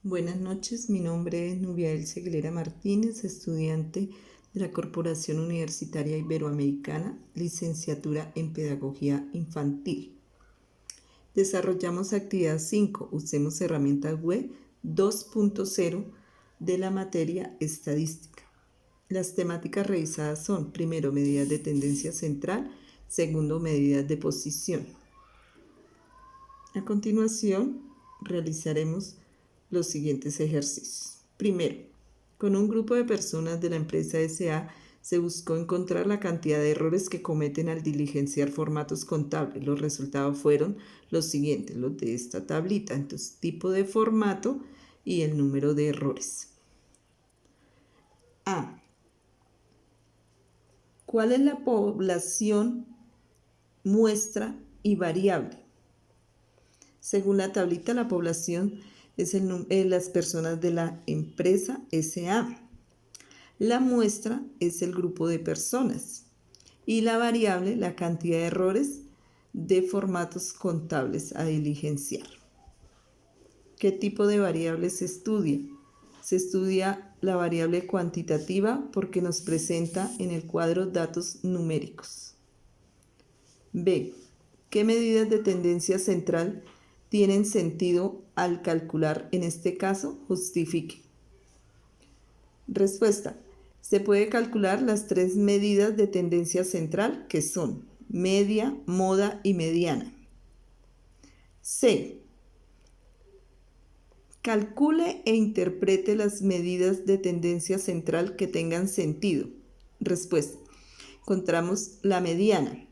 Buenas noches, mi nombre es Nubiael Seguilera Martínez, estudiante de la Corporación Universitaria Iberoamericana, licenciatura en Pedagogía Infantil. Desarrollamos actividad 5, usemos herramientas web 2.0 de la materia estadística. Las temáticas revisadas son, primero, medidas de tendencia central, segundo, medidas de posición. A continuación, realizaremos los siguientes ejercicios. Primero, con un grupo de personas de la empresa SA se buscó encontrar la cantidad de errores que cometen al diligenciar formatos contables. Los resultados fueron los siguientes, los de esta tablita. Entonces, tipo de formato y el número de errores. A. ¿Cuál es la población, muestra y variable? Según la tablita, la población es las personas de la empresa SA. La muestra es el grupo de personas y la variable, la cantidad de errores de formatos contables a diligenciar. ¿Qué tipo de variable se estudia? Se estudia la variable cuantitativa porque nos presenta en el cuadro datos numéricos. B. ¿Qué medidas de tendencia central tienen sentido al calcular en este caso? Justifique. Respuesta. Se puede calcular las tres medidas de tendencia central que son media, moda y mediana. C. Calcule e interprete las medidas de tendencia central que tengan sentido. Respuesta. Encontramos la mediana.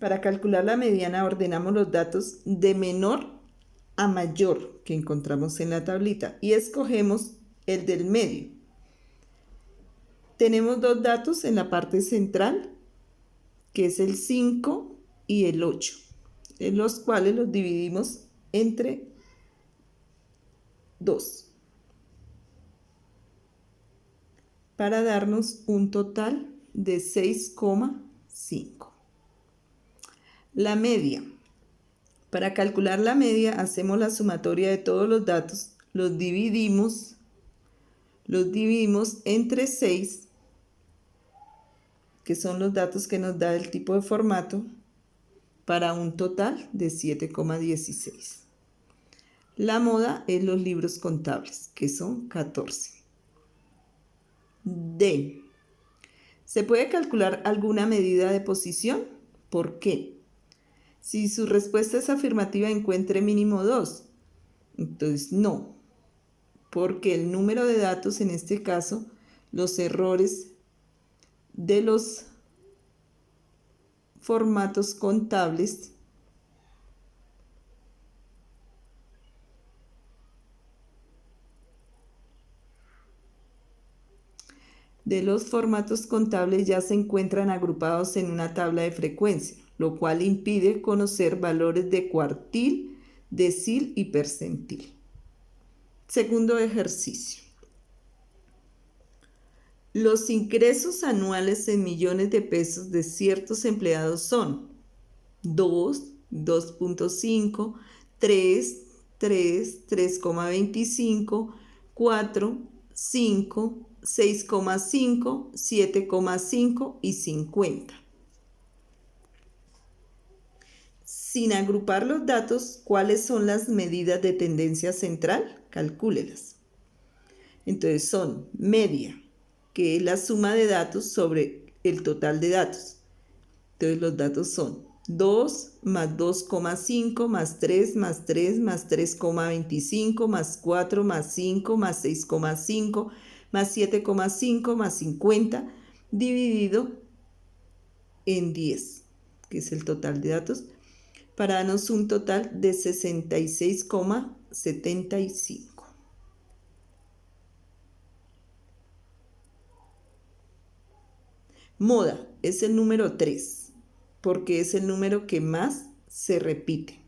Para calcular la mediana ordenamos los datos de menor a mayor que encontramos en la tablita y escogemos el del medio. Tenemos dos datos en la parte central, que es el 5 y el 8, en los cuales los dividimos entre 2 para darnos un total de 6,5. La media. Para calcular la media hacemos la sumatoria de todos los datos, los dividimos entre 6, que son los datos que nos da el tipo de formato, para un total de 7,16. La moda es los libros contables, que son 14. D. ¿Se puede calcular alguna medida de posición? ¿Por qué? Si su respuesta es afirmativa, encuentre mínimo 2. Entonces, no, porque el número de datos, en este caso, los errores de los formatos contables ya se encuentran agrupados en una tabla de frecuencia, lo cual impide conocer valores de cuartil, decil y percentil. Segundo ejercicio. Los ingresos anuales en millones de pesos de ciertos empleados son 2, 2.5, 3, 3, 3,25, 4, 5, 6,5, 7,5 y 50. Sin agrupar los datos, ¿cuáles son las medidas de tendencia central? Calcúlelas. Entonces son media, que es la suma de datos sobre el total de datos. Entonces los datos son 2 más 2,5 más 3 más 3 más 3,25 más 4 más 5 más 6,5 más 7,5 más 50 dividido en 10, que es el total de datos, para darnos un total de 66,75. Moda es el número 3, porque es el número que más se repite.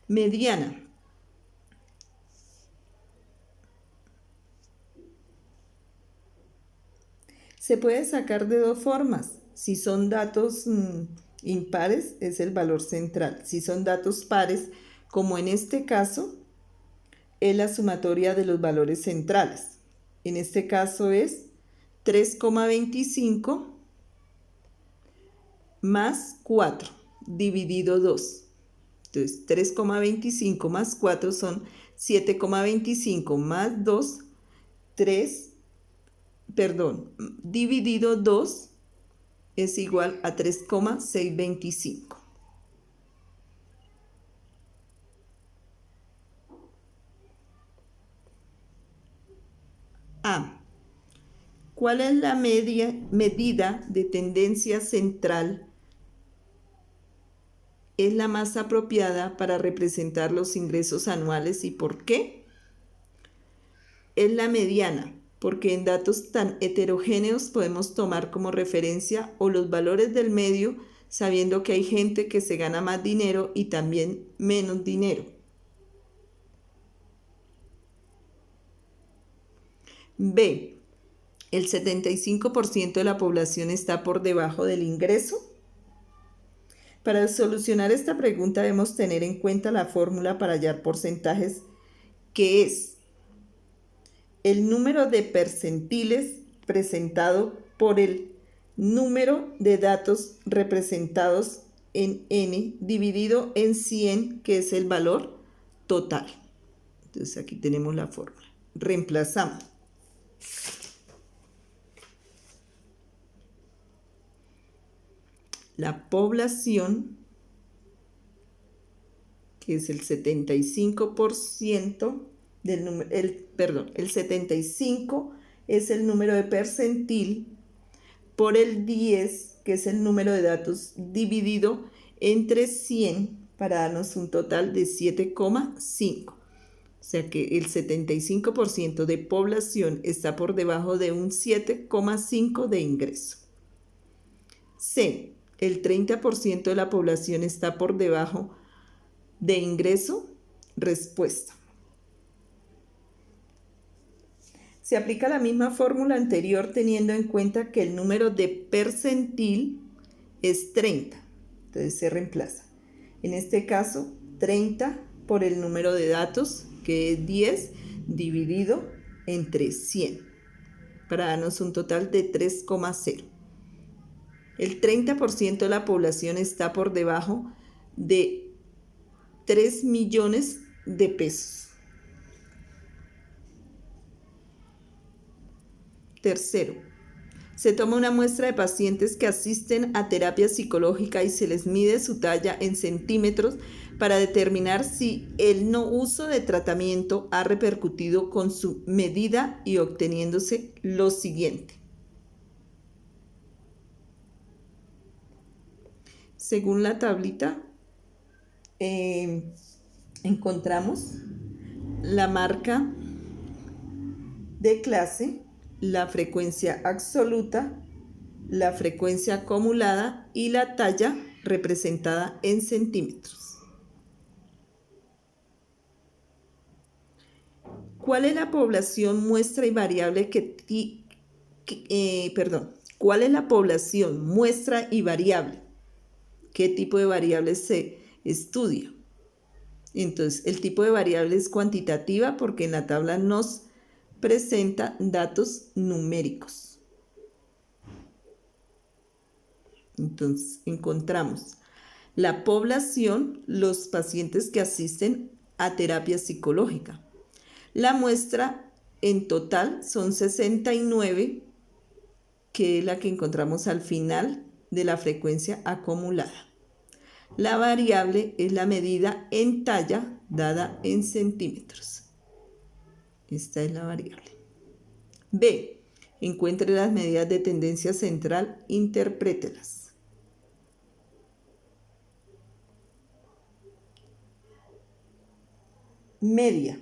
Mediana. Se puede sacar de dos formas. Si son datos Impares es el valor central. Si son datos pares, como en este caso, es la sumatoria de los valores centrales. En este caso es 3,25 más 4 dividido 2. Entonces 3,25 más 4 son 7,25 más 2, dividido 2 es igual a 3,625. A. ¿Cuál es la medida de tendencia central? Es la más apropiada para representar los ingresos anuales. ¿Y por qué? Es la mediana, porque en datos tan heterogéneos podemos tomar como referencia o los valores del medio, sabiendo que hay gente que se gana más dinero y también menos dinero. B. ¿El 75% de la población está por debajo del ingreso? Para solucionar esta pregunta debemos tener en cuenta la fórmula para hallar porcentajes, que es el número de percentiles presentado por el número de datos representados en n dividido en 100, que es el valor total. Entonces aquí tenemos la fórmula. Reemplazamos. La población, que es el 75% del número, el 75 es el número de percentil, por el 10, que es el número de datos, dividido entre 100 para darnos un total de 7,5. O sea que el 75% de población está por debajo de un 7,5 de ingreso. C. El 30% de la población está por debajo de ingreso. Respuesta. Se aplica la misma fórmula anterior teniendo en cuenta que el número de percentil es 30. Entonces se reemplaza. En este caso, 30 por el número de datos, que es 10, dividido entre 100, para darnos un total de 3,0. El 30% de la población está por debajo de 3 millones de pesos. Tercero, se toma una muestra de pacientes que asisten a terapia psicológica y se les mide su talla en centímetros para determinar si el no uso de tratamiento ha repercutido con su medida y obteniéndose lo siguiente. Según la tablita, encontramos la marca de clase, la frecuencia absoluta, la frecuencia acumulada y la talla representada en centímetros. ¿Cuál es la población muestra y variable ¿Cuál es la población muestra y variable? ¿Qué tipo de variables se estudia? Entonces, el tipo de variable es cuantitativa porque en la tabla nos presenta datos numéricos. Entonces, encontramos la población, los pacientes que asisten a terapia psicológica. La muestra en total son 69, que es la que encontramos al final de la frecuencia acumulada. La variable es la medida en talla dada en centímetros. Esta es la variable. B. Encuentre las medidas de tendencia central, interprételas. Media.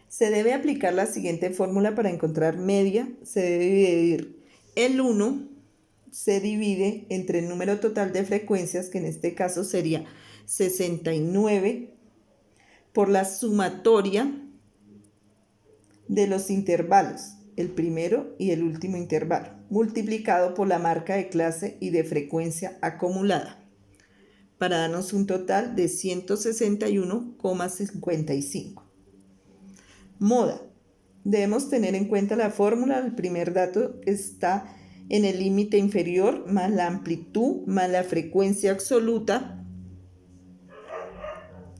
Se debe aplicar la siguiente fórmula para encontrar media. Se debe dividir el 1, se divide entre el número total de frecuencias, que en este caso sería 69, por la sumatoria de los intervalos. el primero y el último intervalo, multiplicado por la marca de clase y de frecuencia acumulada, para darnos un total de 161,55. Moda. Debemos tener en cuenta la fórmula. El primer dato está en el límite inferior más la amplitud más la frecuencia absoluta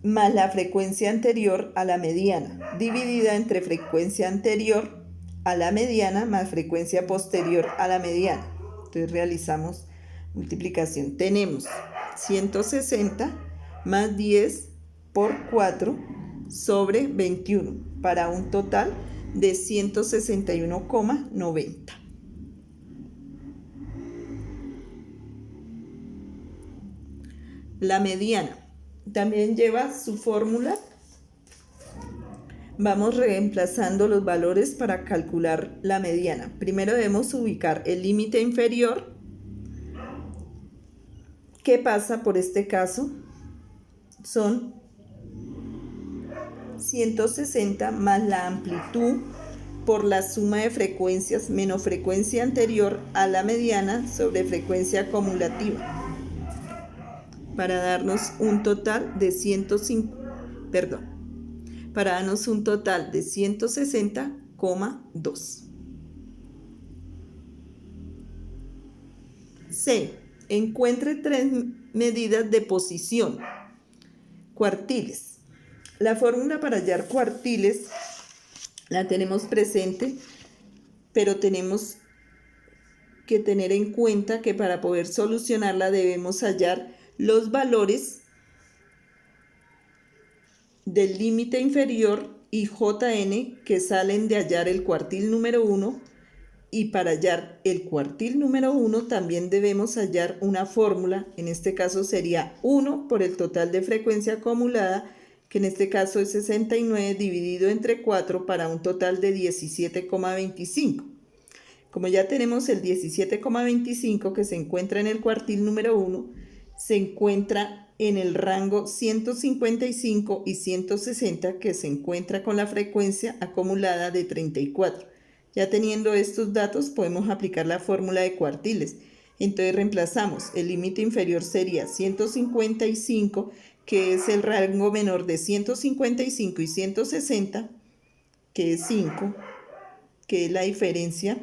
más la frecuencia anterior a la mediana, dividida entre frecuencia anterior a la mediana más frecuencia posterior a la mediana. Entonces realizamos multiplicación. Tenemos 160 más 10 por 4 sobre 21 para un total de 161,90. La mediana también lleva su fórmula. Vamos reemplazando los valores para calcular la mediana. Primero debemos ubicar el límite inferior. ¿Qué pasa por este caso? Son 160 más la amplitud por la suma de frecuencias menos frecuencia anterior a la mediana sobre frecuencia acumulativa, para darnos un total de 160,2. C. Encuentre 3 medidas de posición. Cuartiles. La fórmula para hallar cuartiles la tenemos presente, pero tenemos que tener en cuenta que para poder solucionarla debemos hallar los valores del límite inferior y Jn que salen de hallar el cuartil número 1, y para hallar el cuartil número 1 también debemos hallar una fórmula. En este caso sería 1 por el total de frecuencia acumulada, que en este caso es 69 dividido entre 4 para un total de 17,25. Como ya tenemos el 17,25 que se encuentra en el cuartil número 1, se encuentra en el rango 155 y 160, que se encuentra con la frecuencia acumulada de 34. Ya teniendo estos datos podemos aplicar la fórmula de cuartiles. Entonces reemplazamos. El límite inferior sería 155, que es el rango menor de 155 y 160, que es 5, que es la diferencia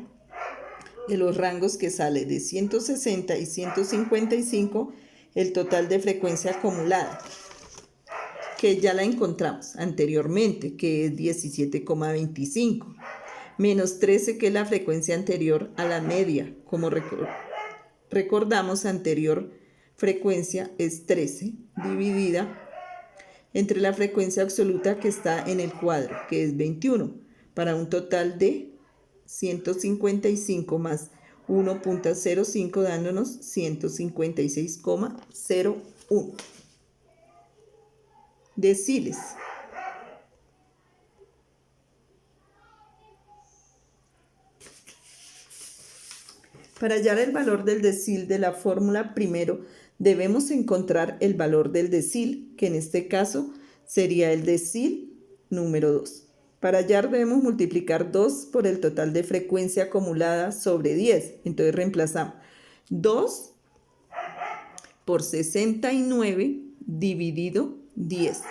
de los rangos que sale de 160 y 155, el total de frecuencia acumulada, que ya la encontramos anteriormente, que es 17,25, menos 13, que es la frecuencia anterior a la media. Como recordamos, anterior frecuencia es 13, dividida entre la frecuencia absoluta que está en el cuadro, que es 21, para un total de 155 más 1.05, dándonos 156,01. Deciles. Para hallar el valor del decil de la fórmula, primero debemos encontrar el valor del decil, que en este caso sería el decil número 2. Para hallar debemos multiplicar 2 por el total de frecuencia acumulada sobre 10. Entonces reemplazamos 2 por 69 dividido 10,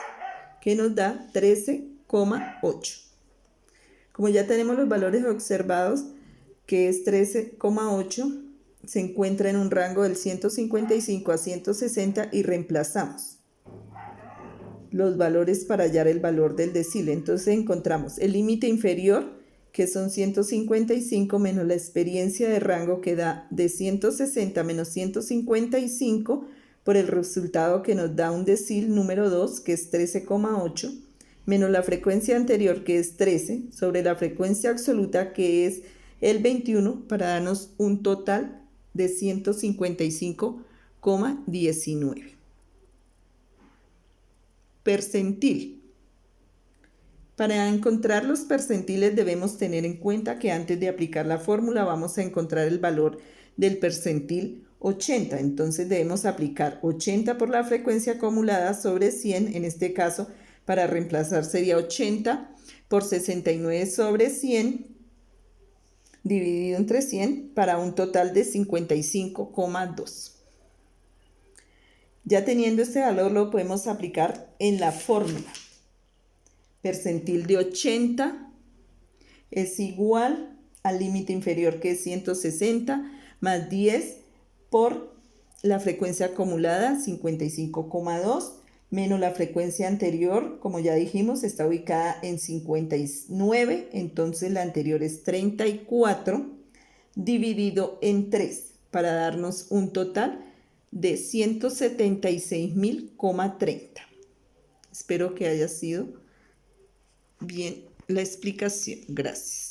que nos da 13,8. Como ya tenemos los valores observados, que es 13,8, se encuentra en un rango del 155 a 160 y reemplazamos los valores para hallar el valor del decil. Entonces encontramos el límite inferior, que son 155, menos la experiencia de rango, que da de 160 menos 155, por el resultado que nos da un decil número 2, que es 13,8, menos la frecuencia anterior, que es 13, sobre la frecuencia absoluta, que es el 21, para darnos un total de 155,19. Percentil. Para encontrar los percentiles debemos tener en cuenta que antes de aplicar la fórmula vamos a encontrar el valor del percentil 80. Entonces debemos aplicar 80 por la frecuencia acumulada sobre 100. En este caso, para reemplazar sería 80 por 69 sobre 100, dividido entre 100 para un total de 55,2. Ya teniendo este valor lo podemos aplicar en la fórmula. Percentil de 80 es igual al límite inferior, que es 160, más 10 por la frecuencia acumulada, 55,2, menos la frecuencia anterior, como ya dijimos, está ubicada en 59, entonces la anterior es 34, dividido en 3, para darnos un total de 176.030. Espero que haya sido bien la explicación. Gracias.